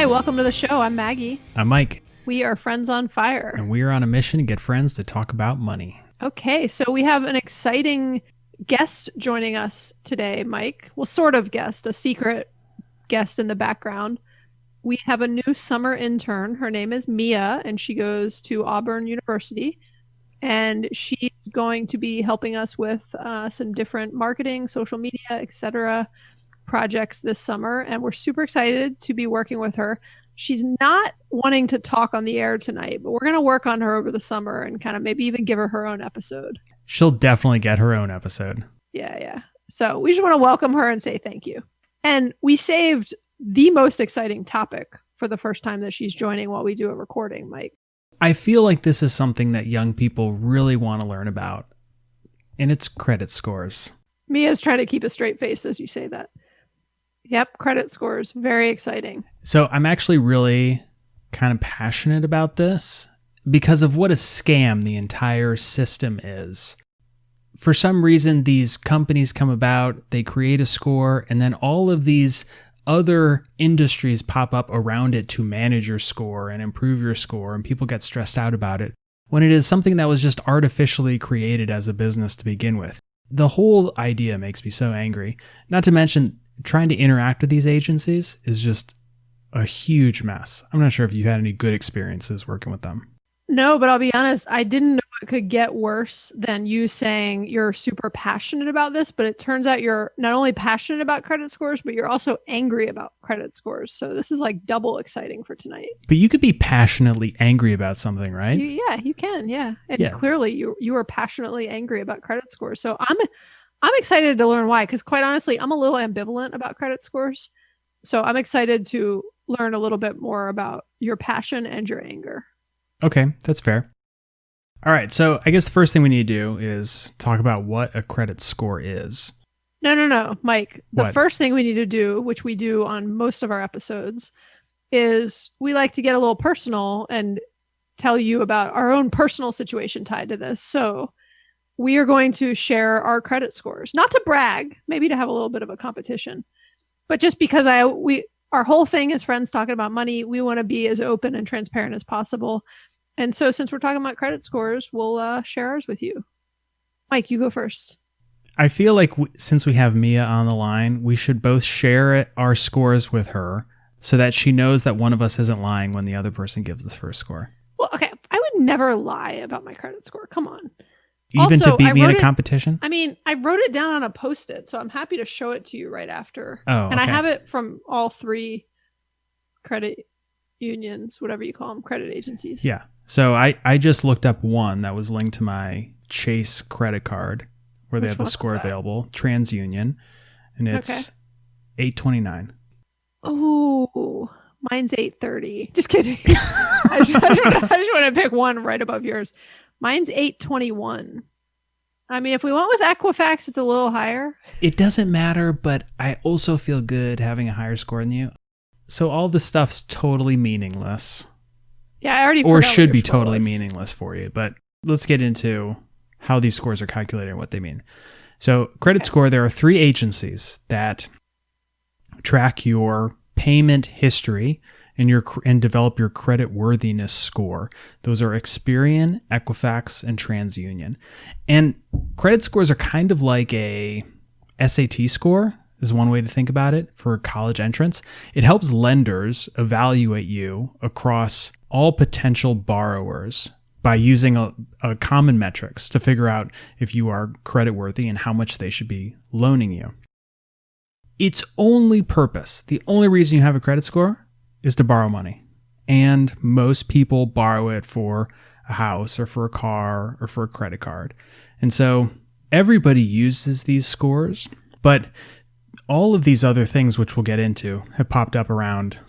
Hi, welcome to the show. I'm Maggie. I'm Mike. We are friends on fire. And we are on a mission to get friends to talk about money. Okay, so we have an exciting guest joining us today, Mike. Well, sort of guest, a secret guest in the background. We have a new summer intern. Her name is Mia, and she goes to Auburn University. And she's going to be helping us with some different marketing, social media, etc. projects this summer. And we're super excited to be working with her. She's not wanting to talk on the air tonight, but we're going to work on her over the summer and kind of maybe even give her own episode. She'll definitely get her own episode. Yeah. So we just want to welcome her and say thank you. And we saved the most exciting topic for the first time that she's joining while we do a recording, Mike. I feel like this is something that young people really want to learn about, and it's credit scores. Mia's trying to keep a straight face as you say that. Yep, credit scores. Very exciting. So I'm actually really kind of passionate about this because of what a scam the entire system is. For some reason, these companies come about, they create a score, and then all of these other industries pop up around it to manage your score and improve your score, and people get stressed out about it when it is something that was just artificially created as a business to begin with. The whole idea makes me so angry. Not to mention, trying to interact with these agencies is just a huge mess. I'm not sure if you've had any good experiences working with them. No, but I'll be honest, I didn't know it could get worse than you saying you're super passionate about this, but it turns out you're not only passionate about credit scores, but you're also angry about credit scores. So this is like double exciting for tonight. But you could be passionately angry about something, right? Yeah, you can. Yeah. And clearly you are passionately angry about credit scores. So I'm excited to learn why, because quite honestly, I'm a little ambivalent about credit scores. So I'm excited to learn a little bit more about your passion and your anger. Okay, that's fair. All right, so I guess the first thing we need to do is talk about what a credit score is. No, Mike. The What? first thing we need to do, which we do on most of our episodes, is we like to get a little personal and tell you about our own personal situation tied to this. So we are going to share our credit scores, not to brag, maybe to have a little bit of a competition, but just because our whole thing is friends talking about money. We want to be as open and transparent as possible. And so since we're talking about credit scores, we'll share ours with you. Mike, you go first. I feel like since we have Mia on the line, we should both share our scores with her so that she knows that one of us isn't lying when the other person gives this first score. Well, okay. I would never lie about my credit score. Come on. Even also, to beat me in a competition? I mean, I wrote it down on a Post-it, so I'm happy to show it to you right after. Oh, and okay. I have it from all three credit unions, whatever you call them, credit agencies. Yeah. So I just looked up one that was linked to my Chase credit card where they have the score available, Transunion, and it's 829. Oh, mine's 830. Just kidding. I just want to pick one right above yours. Mine's 821. I mean, if we went with Equifax, it's a little higher. It doesn't matter, but I also feel good having a higher score than you. So all this stuff's totally meaningless. Yeah, I already or forgot should what be your score totally was. meaningless for you. But let's get into how these scores are calculated and what they mean. So credit score, there are three agencies that track your payment history and develop your credit-worthiness score. Those are Experian, Equifax, and Transunion. And credit scores are kind of like a SAT score, is one way to think about it for college entrance. It helps lenders evaluate you across all potential borrowers by using a common metrics to figure out if you are creditworthy and how much they should be loaning you. Its only purpose, the only reason you have a credit score is to borrow money. And most people borrow it for a house or for a car or for a credit card. And so everybody uses these scores, but all of these other things, which we'll get into, have popped up around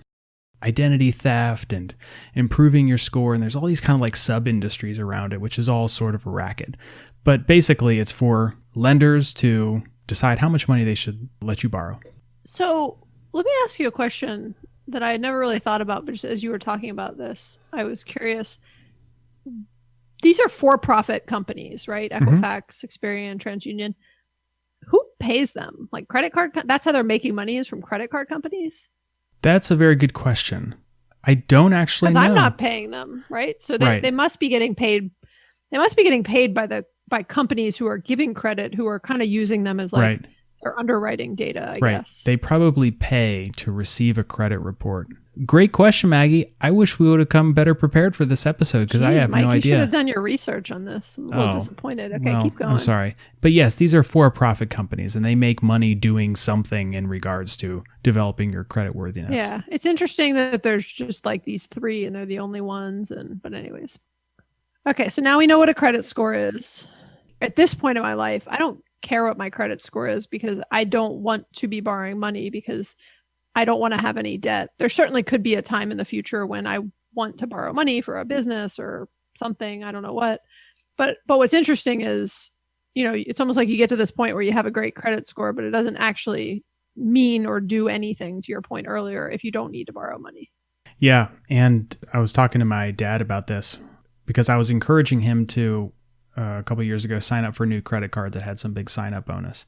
identity theft and improving your score. And there's all these kind of like sub-industries around it, which is all sort of a racket. But basically, it's for lenders to decide how much money they should let you borrow. So let me ask you a question that I had never really thought about, but just as you were talking about this, I was curious. These are for-profit companies, right? Equifax, Experian, Transunion. Who pays them? Like credit card? That's how they're making money, is from credit card companies? That's a very good question. I don't actually Because know. I'm not paying them, right? So Right. they must be getting paid. They must be getting paid by companies who are giving credit, who are kind of using them as like Right. their underwriting data, I Right. guess. They probably pay to receive a credit report. Great question, Maggie. I wish we would have come better prepared for this episode because I have Mike, no you should idea. have done your research on this. I'm a little disappointed. Okay, well, keep going. I'm sorry. But yes, these are for-profit companies and they make money doing something in regards to developing your credit worthiness. Yeah, it's interesting that there's just like these three and they're the only ones. But anyways. Okay, so now we know what a credit score is. At this point in my life, I don't care what my credit score is because I don't want to be borrowing money because I don't want to have any debt. There certainly could be a time in the future when I want to borrow money for a business or something. I don't know what. But what's interesting is, it's almost like you get to this point where you have a great credit score, but it doesn't actually mean or do anything, to your point earlier, if you don't need to borrow money. Yeah, and I was talking to my dad about this because I was encouraging him to, a couple of years ago, sign up for a new credit card that had some big sign-up bonus.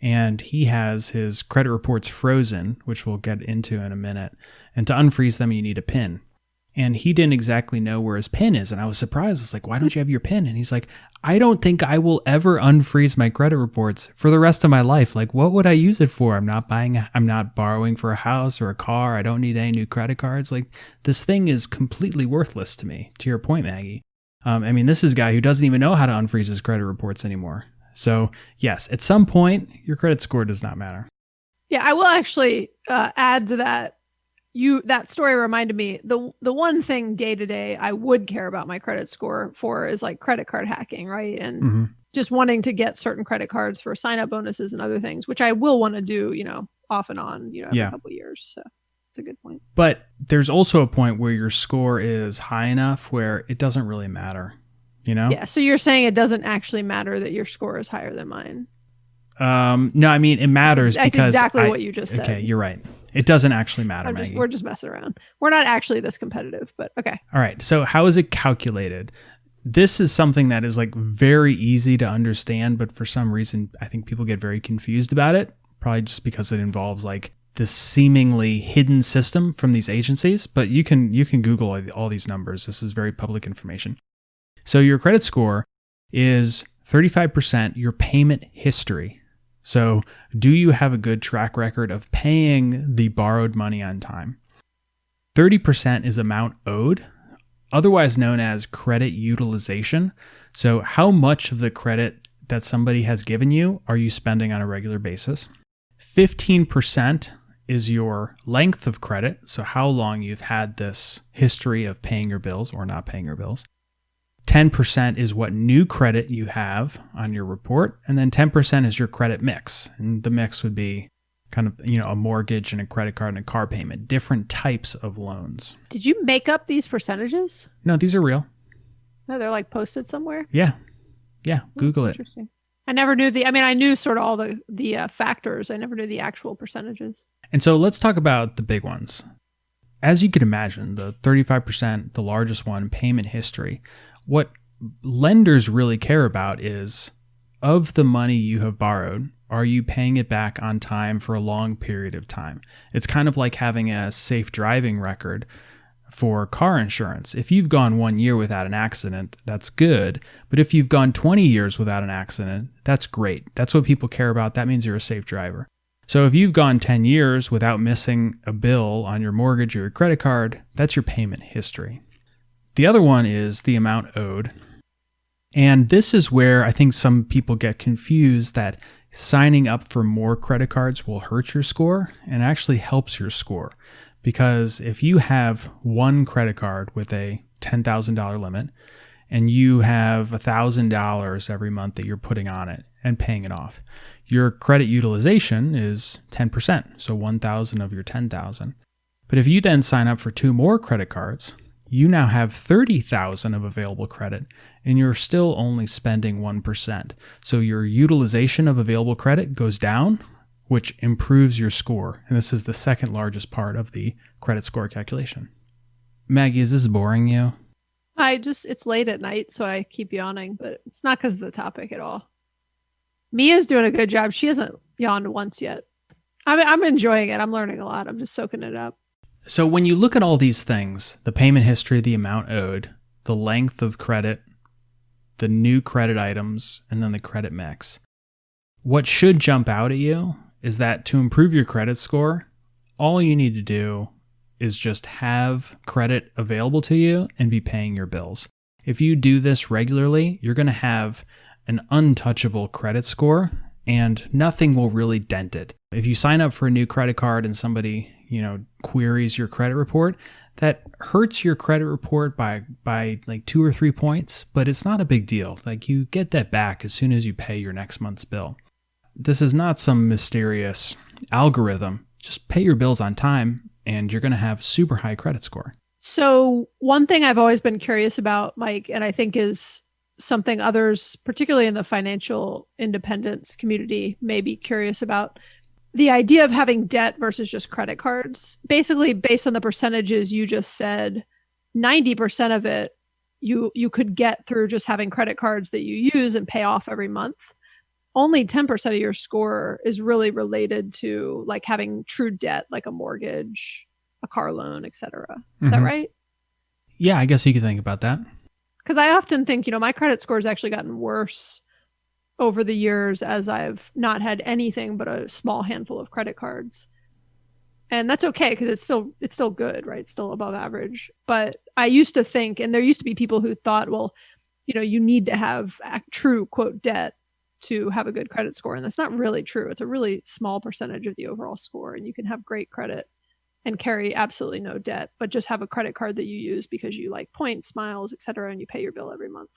And he has his credit reports frozen, which we'll get into in a minute. And to unfreeze them, you need a PIN. And he didn't exactly know where his PIN is. And I was surprised. I was like, why don't you have your PIN? And he's like, I don't think I will ever unfreeze my credit reports for the rest of my life. Like, what would I use it for? I'm not borrowing for a house or a car. I don't need any new credit cards. Like, this thing is completely worthless to me, to your point, Maggie. This is a guy who doesn't even know how to unfreeze his credit reports anymore. So yes, at some point, your credit score does not matter. Yeah, I will actually add to that. That story reminded me, the one thing day to day I would care about my credit score for is like credit card hacking, right? And just wanting to get certain credit cards for sign up bonuses and other things, which I will want to do, off and on, every couple of years. So it's a good point. But there's also a point where your score is high enough where it doesn't really matter. Yeah. So you're saying it doesn't actually matter that your score is higher than mine? No, it matters That's because exactly what you just said. Okay, you're right. It doesn't actually matter, Maggie. We're just messing around. We're not actually this competitive, but okay. All right. So how is it calculated? This is something that is like very easy to understand, but for some reason, I think people get very confused about it. Probably just because it involves like this seemingly hidden system from these agencies. But you can Google all these numbers. This is very public information. So your credit score is 35% your payment history. So do you have a good track record of paying the borrowed money on time? 30% is amount owed, otherwise known as credit utilization. So how much of the credit that somebody has given you are you spending on a regular basis? 15% is your length of credit. So how long you've had this history of paying your bills or not paying your bills. 10% is what new credit you have on your report. And then 10% is your credit mix. And the mix would be kind of, a mortgage and a credit card and a car payment, different types of loans. Did you make up these percentages? No, these are real. No, they're like posted somewhere? Yeah. Google it. Interesting. I never knew I knew sort of all the factors. I never knew the actual percentages. And so let's talk about the big ones. As you could imagine, the 35%, the largest one, payment history. What lenders really care about is, of the money you have borrowed, are you paying it back on time for a long period of time? It's kind of like having a safe driving record for car insurance. If you've gone 1 year without an accident, that's good. But if you've gone 20 years without an accident, that's great. That's what people care about. That means you're a safe driver. So if you've gone 10 years without missing a bill on your mortgage or your credit card, that's your payment history. The other one is the amount owed. And this is where I think some people get confused that signing up for more credit cards will hurt your score, and actually helps your score. Because if you have one credit card with a $10,000 limit and you have $1,000 every month that you're putting on it and paying it off, your credit utilization is 10%, so 1,000 of your 10,000. But if you then sign up for two more credit cards, you now have 30,000 of available credit, and you're still only spending 1%. So your utilization of available credit goes down, which improves your score. And this is the second largest part of the credit score calculation. Maggie, is this boring you? It's late at night, so I keep yawning, but it's not because of the topic at all. Mia's doing a good job. She hasn't yawned once yet. I'm enjoying it. I'm learning a lot. I'm just soaking it up. So when you look at all these things, the payment history, the amount owed, the length of credit, the new credit items, and then the credit mix, what should jump out at you is that to improve your credit score, all you need to do is just have credit available to you and be paying your bills. If you do this regularly, you're going to have an untouchable credit score and nothing will really dent it. If you sign up for a new credit card and somebody, queries your credit report, that hurts your credit report by like 2 or 3 points, but it's not a big deal. Like you get that back as soon as you pay your next month's bill. This is not some mysterious algorithm. Just pay your bills on time and you're going to have super high credit score. So one thing I've always been curious about, Mike, and I think is something others, particularly in the financial independence community, may be curious about, the idea of having debt versus just credit cards. Basically, based on the percentages you just said, 90% of it you could get through just having credit cards that you use and pay off every month. Only 10% of your score is really related to like having true debt, like a mortgage, a car loan, etc. Is that right? Yeah, I guess you could think about that. Because I often think, my credit score has actually gotten worse over the years as I've not had anything but a small handful of credit cards. And that's okay because it's still good, right? It's still above average. But I used to think, and there used to be people who thought, well, you need to have true, quote, debt to have a good credit score. And that's not really true. It's a really small percentage of the overall score. And you can have great credit and carry absolutely no debt, but just have a credit card that you use because you like points, miles, etc., and you pay your bill every month.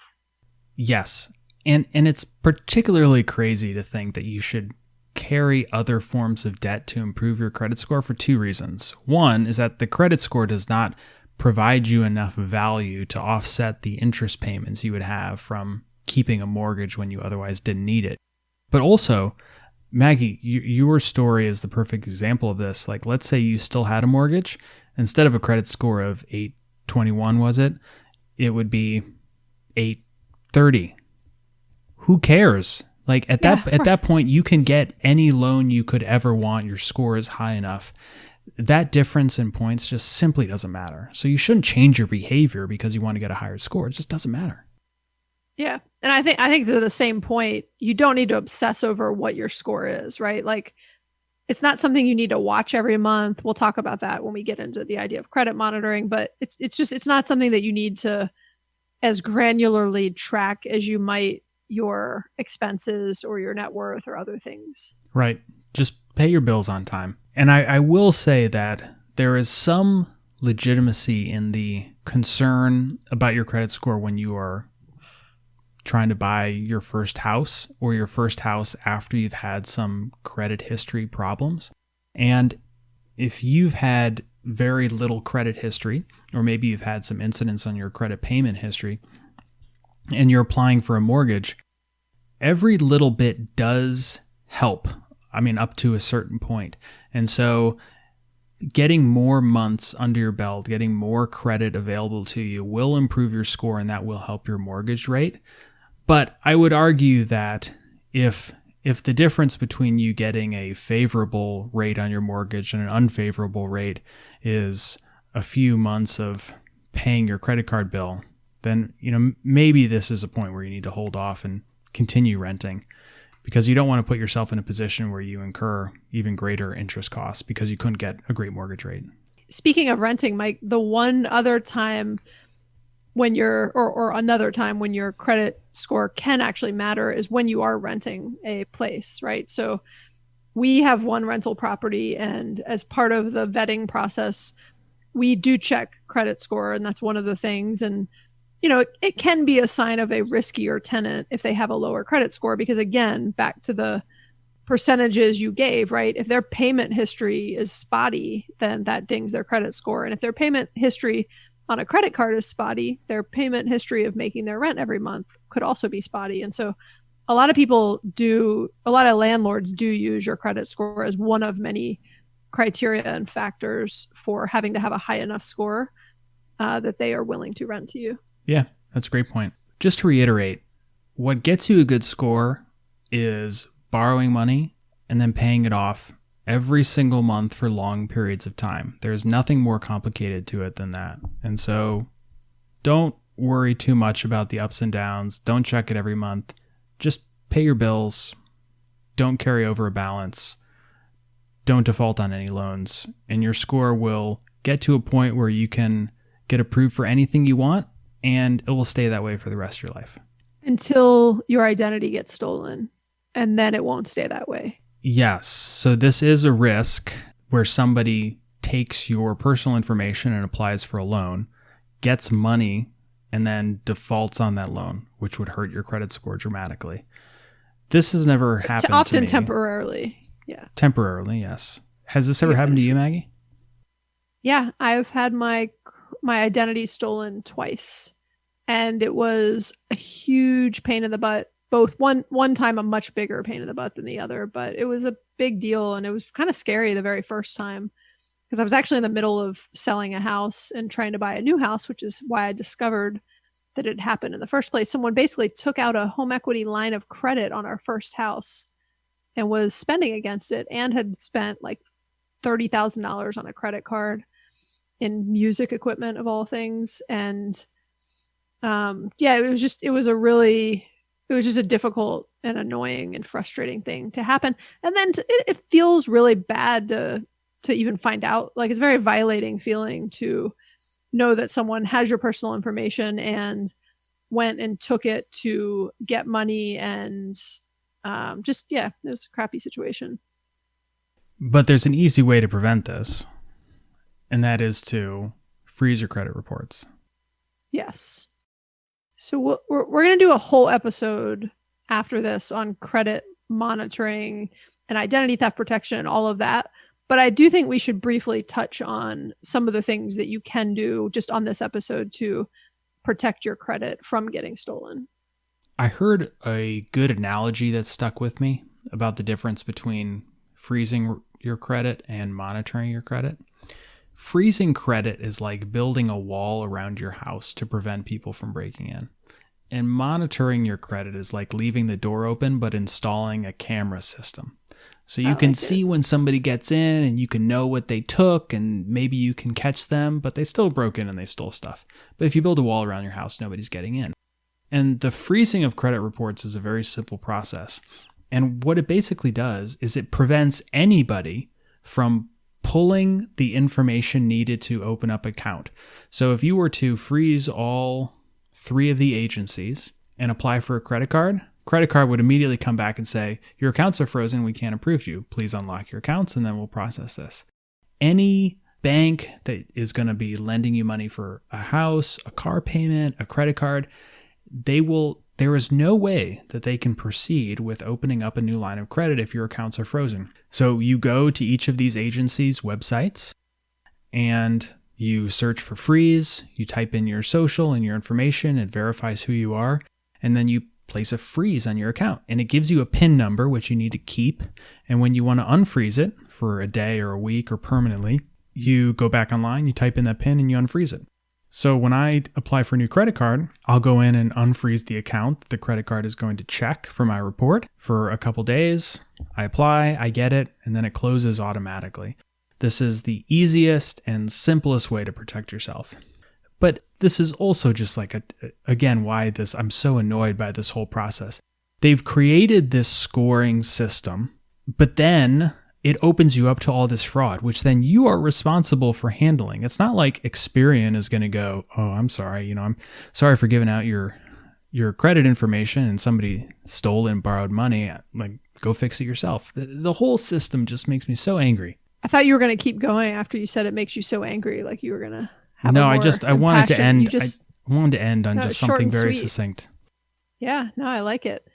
Yes. And it's particularly crazy to think that you should carry other forms of debt to improve your credit score for 2 reasons. One is that the credit score does not provide you enough value to offset the interest payments you would have from keeping a mortgage when you otherwise didn't need it. But also, Maggie, your story is the perfect example of this. Like, let's say you still had a mortgage. Instead of a credit score of 821, was it? It would be 830. Who cares? Like at that point, you can get any loan you could ever want. Your score is high enough. That difference in points just simply doesn't matter. So you shouldn't change your behavior because you want to get a higher score. It just doesn't matter. Yeah. And I think to the same point, you don't need to obsess over what your score is, right? Like it's not something you need to watch every month. We'll talk about that when we get into the idea of credit monitoring, but it's not something that you need to as granularly track as you might your expenses or your net worth or other things. Right. Just pay your bills on time. And I will say that there is some legitimacy in the concern about your credit score when you are trying to buy your first house or your first house after you've had some credit history problems. And if you've had very little credit history, or maybe you've had some incidents on your credit payment history, and you're applying for a mortgage, every little bit does help. I mean, up to a certain point. And so getting more months under your belt, getting more credit available to you will improve your score, and that will help your mortgage rate. But I would argue that if the difference between you getting a favorable rate on your mortgage and an unfavorable rate is a few months of paying your credit card bill, then maybe this is a point where you need to hold off and continue renting, because you don't want to put yourself in a position where you incur even greater interest costs because you couldn't get a great mortgage rate. Speaking of renting, Mike, the one other time when another time when your credit score can actually matter is when you are renting a place, right? So we have one rental property, and as part of the vetting process, we do check credit score, and that's one of the things. And it can be a sign of a riskier tenant if they have a lower credit score, because again, back to the percentages you gave, right? If their payment history is spotty, then that dings their credit score. And if their payment history on a credit card is spotty, their payment history of making their rent every month could also be spotty. And so a lot of landlords do use your credit score as one of many criteria and factors for having to have a high enough score that they are willing to rent to you. Yeah, that's a great point. Just to reiterate, what gets you a good score is borrowing money and then paying it off every single month for long periods of time. There's nothing more complicated to it than that. And so don't worry too much about the ups and downs. Don't check it every month. Just pay your bills. Don't carry over a balance. Don't default on any loans. And your score will get to a point where you can get approved for anything you want, and it will stay that way for the rest of your life. Until your identity gets stolen, and then it won't stay that way. Yes. So this is a risk where somebody takes your personal information and applies for a loan, gets money, and then defaults on that loan, which would hurt your credit score dramatically. This has never happened to me. Often temporarily. Yeah. Temporarily, yes. Has this ever happened to you, Maggie? Yeah, I've had my identity stolen twice, and it was a huge pain in the butt. Both one time a much bigger pain in the butt than the other, but it was a big deal, and it was kind of scary the very first time because I was actually in the middle of selling a house and trying to buy a new house, which is why I discovered that it happened in the first place. Someone basically took out a home equity line of credit on our first house and was spending against it, and had spent like $30,000 on a credit card in music equipment of all things. And it was just a difficult and annoying and frustrating thing to happen. And then it feels really bad to even find out. Like, it's a very violating feeling to know that someone has your personal information and went and took it to get money, and it was a crappy situation. But there's an easy way to prevent this, and that is to freeze your credit reports. Yes. So we're going to do a whole episode after this on credit monitoring and identity theft protection and all of that. But I do think we should briefly touch on some of the things that you can do just on this episode to protect your credit from getting stolen. I heard a good analogy that stuck with me about the difference between freezing your credit and monitoring your credit. Freezing credit is like building a wall around your house to prevent people from breaking in. And monitoring your credit is like leaving the door open but installing a camera system. So you can see when somebody gets in, and you can know what they took, and maybe you can catch them, but they still broke in and they stole stuff. But if you build a wall around your house, nobody's getting in. And the freezing of credit reports is a very simple process. And what it basically does is it prevents anybody from pulling the information needed to open up an account. So if you were to freeze all 3 of the agencies and apply for a credit card would immediately come back and say, your accounts are frozen, we can't approve you. Please unlock your accounts and then we'll process this. Any bank that is going to be lending you money for a house, a car payment, a credit card, there is no way that they can proceed with opening up a new line of credit if your accounts are frozen. So you go to each of these agencies' websites and you search for freeze, you type in your social and your information, it verifies who you are, and then you place a freeze on your account. And it gives you a PIN number, which you need to keep. And when you want to unfreeze it for a day or a week or permanently, you go back online, you type in that PIN and you unfreeze it. So when I apply for a new credit card, I'll go in and unfreeze the account the credit card is going to check for my report for a couple days. I apply, I get it, and then it closes automatically. This is the easiest and simplest way to protect yourself. But this is also just like, I'm so annoyed by this whole process. They've created this scoring system, but then it opens you up to all this fraud, which then you are responsible for handling. It's not like Experian is going to go, oh, I'm sorry, I'm sorry for giving out your credit information and somebody stole and borrowed money. Like, go fix it yourself. The whole system just makes me so angry. I thought you were going to keep going after you said it makes you so angry, like you were going to have No, I wanted to end. I wanted to end on just something very succinct. Yeah, no, I like it.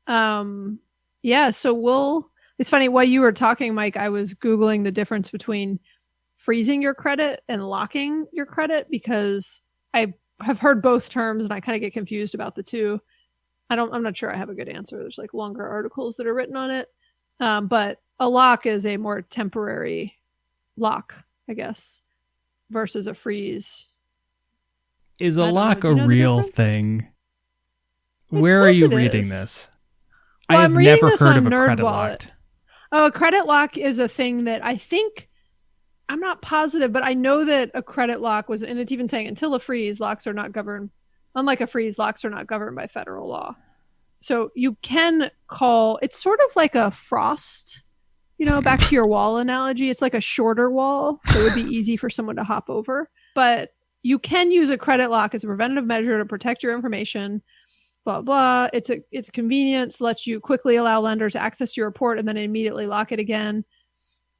So it's funny, while you were talking, Mike, I was Googling the difference between freezing your credit and locking your credit, because I have heard both terms and I kind of get confused about the two. I'm not sure I have a good answer. There's like longer articles that are written on it. But a lock is a more temporary lock, I guess, versus a freeze. Is a lock a real thing? Where are you reading this? Well, I have never heard of a credit lock. Oh, a credit lock is a thing that I think, I'm not positive, but I know that a credit lock was, and it's even saying until a freeze, locks are not governed. Unlike a freeze, locks are not governed by federal law. So you can call, it's sort of like a frost, back to your wall analogy. It's like a shorter wall that would be easy for someone to hop over. But you can use a credit lock as a preventative measure to protect your information. Blah, blah. It's convenience, lets you quickly allow lenders access to your report and then immediately lock it again.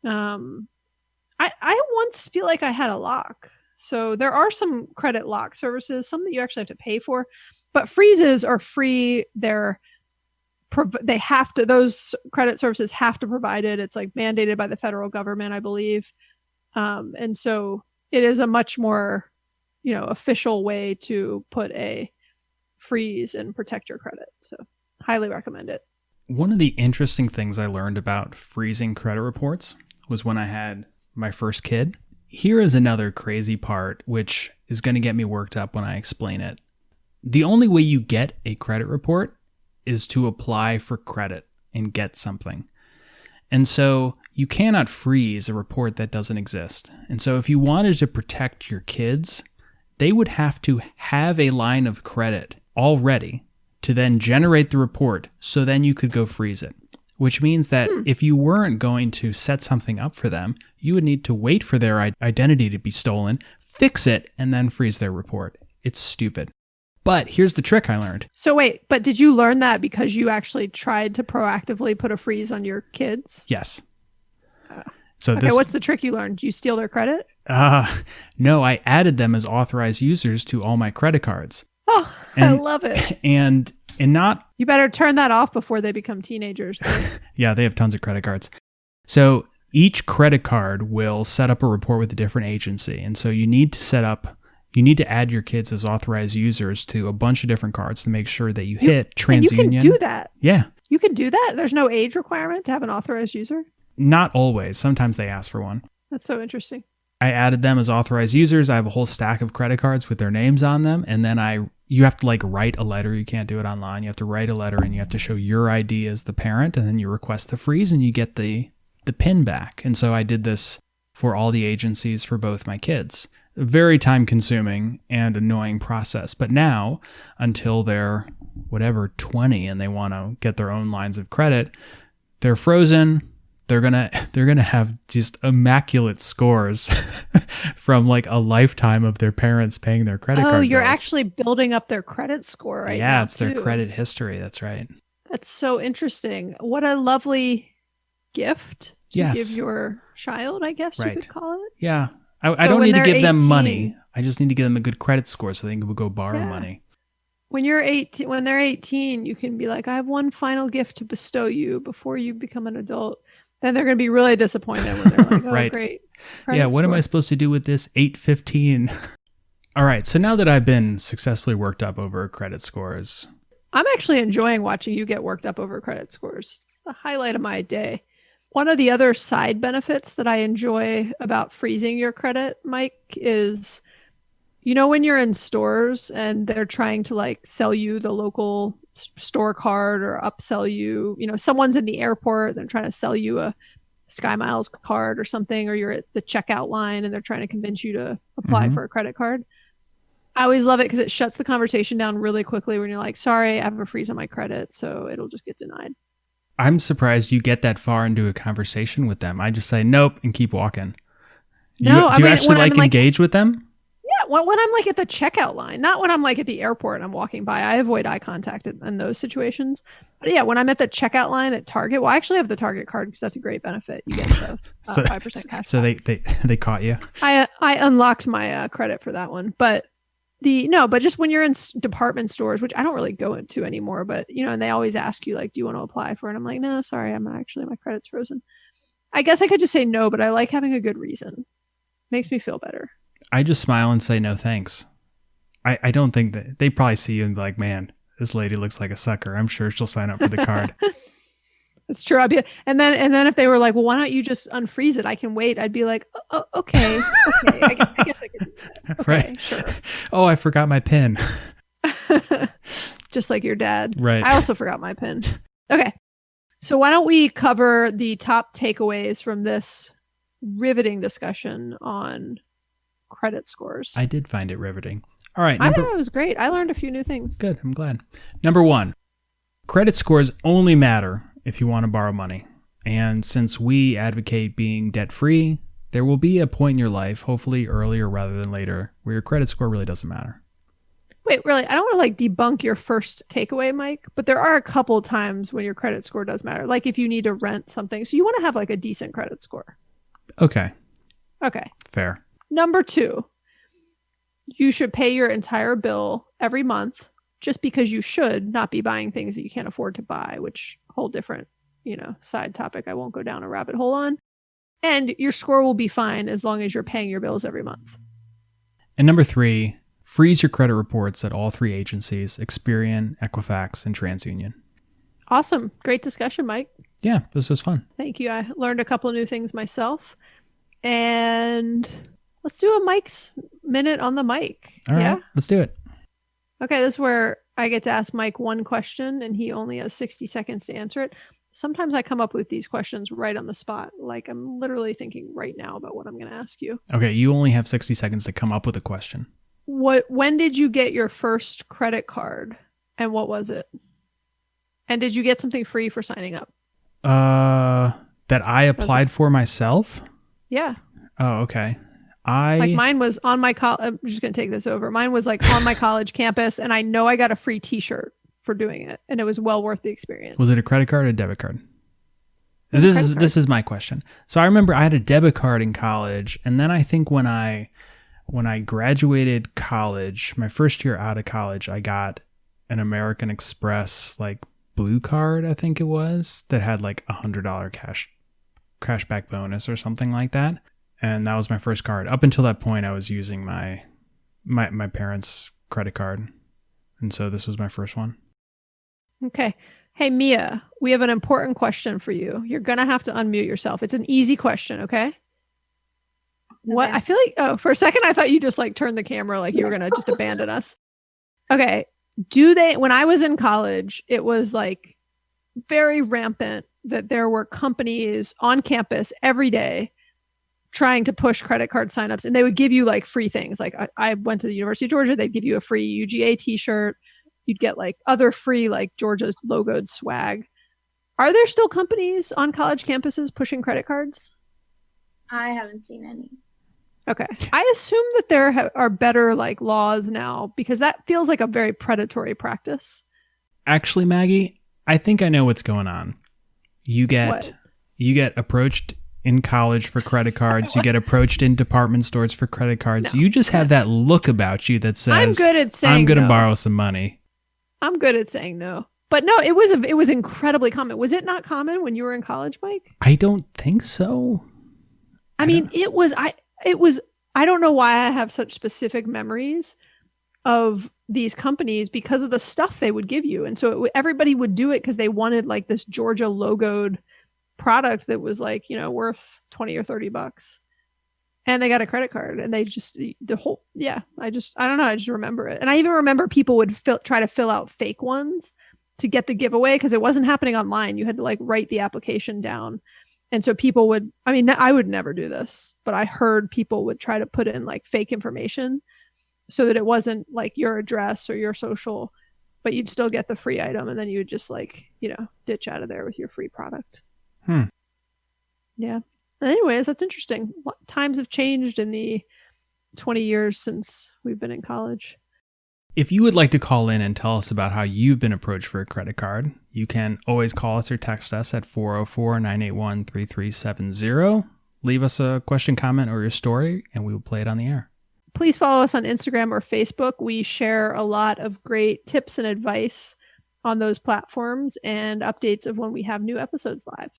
I once feel like I had a lock. So there are some credit lock services, some that you actually have to pay for, but freezes are free. They have to, those credit services have to provide it. It's like mandated by the federal government, I believe. And so it is a much more, official way to put a freeze and protect your credit. So highly recommend it. One of the interesting things I learned about freezing credit reports was when I had my first kid. Here is another crazy part, which is going to get me worked up when I explain it. The only way you get a credit report is to apply for credit and get something. And so you cannot freeze a report that doesn't exist. And so if you wanted to protect your kids, they would have to have a line of credit already to then generate the report, so then you could go freeze it. Which means that if you weren't going to set something up for them, you would need to wait for their identity to be stolen, fix it, and then freeze their report. It's stupid. But here's the trick I learned. So wait, but did you learn that because you actually tried to proactively put a freeze on your kids? Yes. So what's the trick you learned? Do you steal their credit? No, I added them as authorized users to all my credit cards. Oh, I love it. And not... You better turn that off before they become teenagers. Yeah, they have tons of credit cards. So each credit card will set up a report with a different agency. And so you need to add your kids as authorized users to a bunch of different cards to make sure that you hit Transunion. And you can do that. Yeah. You can do that? There's no age requirement to have an authorized user? Not always. Sometimes they ask for one. That's so interesting. I added them as authorized users. I have a whole stack of credit cards with their names on them. And then you have to write a letter. You can't do it online. You have to write a letter and you have to show your ID as the parent. And then you request the freeze and you get the PIN back. And so I did this for all the agencies for both my kids. Very time consuming and annoying process. But now, until they're 20 and they want to get their own lines of credit, they're frozen. They're gonna have just immaculate scores from a lifetime of their parents paying their credit card bills. Oh, you're actually building up their credit score right now. Yeah, it's their credit history. That's right. That's so interesting. What a lovely gift to give your child, I guess you could call it. Yeah. I don't need to give them money. I just need to give them a good credit score so they can go borrow money. When they're 18, you can be like, I have one final gift to bestow you before you become an adult. Then they're going to be really disappointed when they're like, oh, right. Great. Yeah, what am I supposed to do with this 815? All right, so now that I've been successfully worked up over credit scores. I'm actually enjoying watching you get worked up over credit scores. It's the highlight of my day. One of the other side benefits that I enjoy about freezing your credit, Mike, is, when you're in stores and they're trying to sell you the local store card or upsell you, someone's in the airport, they're trying to sell you a Sky Miles card or something, or you're at the checkout line and they're trying to convince you to apply for a credit card. I always love it because it shuts the conversation down really quickly when you're like, sorry, I have a freeze on my credit, so it'll just get denied. I'm surprised you get that far into a conversation with them. I just say nope and keep walking. Do you actually engage with them? Yeah, when I'm at the checkout line, not when I'm at the airport and I'm walking by. I avoid eye contact in those situations. But yeah, when I'm at the checkout line at Target, I actually have the Target card because that's a great benefit. You get the 5% cash. So they caught you. I unlocked my credit for that one, but just when you're in department stores, which I don't really go into anymore, but and they always ask you do you want to apply for it? I'm like, no, sorry, my credit's frozen. I guess I could just say no, but I like having a good reason. Makes me feel better. I just smile and say no thanks. I don't think that they probably see you and be like, man, this lady looks like a sucker. I'm sure she'll sign up for the card. It's true. And then if they were like, well, why don't you just unfreeze it? I can wait. I'd be like, oh, okay. I guess I could do that. Okay, right. Sure. Oh, I forgot my PIN. Just like your dad. Right. I also forgot my PIN. Okay. So why don't we cover the top takeaways from this riveting discussion on credit scores? I did find it riveting. All right. I thought it was great. I learned a few new things. Good. I'm glad. Number 1, credit scores only matter if you want to borrow money. And since we advocate being debt-free, there will be a point in your life, hopefully earlier rather than later, where your credit score really doesn't matter. Wait, really? I don't want to debunk your first takeaway, Mike, but there are a couple of times when your credit score does matter. Like if you need to rent something. So you want to have a decent credit score. Okay. Fair. Number 2, you should pay your entire bill every month just because you should not be buying things that you can't afford to buy, which whole different, side topic I won't go down a rabbit hole on. And your score will be fine as long as you're paying your bills every month. And number 3, freeze your credit reports at all 3 agencies, Experian, Equifax, and Transunion. Awesome. Great discussion, Mike. Yeah, this was fun. Thank you. I learned a couple of new things myself. And let's do a Mike's Minute on the mic. All right, let's do it. Okay, this is where I get to ask Mike one question and he only has 60 seconds to answer it. Sometimes I come up with these questions right on the spot. I'm literally thinking right now about what I'm going to ask you. Okay, you only have 60 seconds to come up with a question. When did you get your first credit card and what was it? And did you get something free for signing up? That I applied for myself? Yeah. Oh, okay. Mine was on my I'm just going to take this over. Mine was on my college campus and I know I got a free t-shirt for doing it and it was well worth the experience. Was it a credit card or a debit card? This is my question. So I remember I had a debit card in college, and then I think when I graduated college, my first year out of college, I got an American Express blue card, I think it was, that had $100 cashback bonus or something like that. And that was my first card. Up until that point, I was using my parents' credit card. And so this was my first one. Okay. Hey, Mia, we have an important question for you. You're going to have to unmute yourself. It's an easy question, okay? What? I feel for a second, I thought you just turned the camera you were going to just abandon us. Okay. When I was in college, it was very rampant that there were companies on campus every day trying to push credit card signups, and they would give you free things. I went to the University of Georgia. They'd give you a free UGA t-shirt. You'd get other free Georgia's logoed swag. Are there still companies on college campuses pushing credit cards? I haven't seen any. Okay. I assume that there are better laws now because that feels like a very predatory practice. Actually, Maggie, I think I know what's going on. You get approached in college for credit cards. You get approached in department stores for credit cards. No. You just have that look about you that says, I'm good at saying I'm going to no. borrow some money. I'm good at saying no. But no, it was incredibly common. Was it not common when you were in college, Mike? I don't think so. I mean, it was, I don't know why I have such specific memories of these companies because of the stuff they would give you. And so everybody would do it because they wanted this Georgia logoed product that was worth $20 or $30. And they got a credit card and they just, I don't know. I just remember it. And I even remember people would try to fill out fake ones to get the giveaway because it wasn't happening online. You had to write the application down. And so people would, I would never do this, but I heard people would try to put in fake information so that it wasn't your address or your social, but you'd still get the free item. And then you would just ditch out of there with your free product. Yeah. Anyways, that's interesting. Times have changed in the 20 years since we've been in college. If you would like to call in and tell us about how you've been approached for a credit card, you can always call us or text us at 404-981-3370. Leave us a question, comment, or your story, and we will play it on the air. Please follow us on Instagram or Facebook. We share a lot of great tips and advice on those platforms and updates of when we have new episodes live.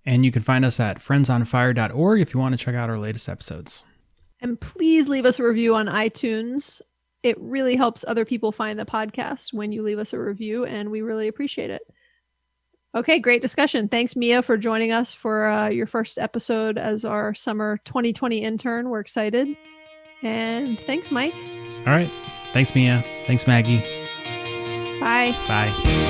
And you can find us at friendsonfire.org if you want to check out our latest episodes. And please leave us a review on iTunes. It really helps other people find the podcast when you leave us a review, and we really appreciate it. Okay, great discussion. Thanks, Mia, for joining us for your first episode as our summer 2020 intern. We're excited. And thanks, Mike. All right. Thanks, Mia. Thanks, Maggie. Bye. Bye.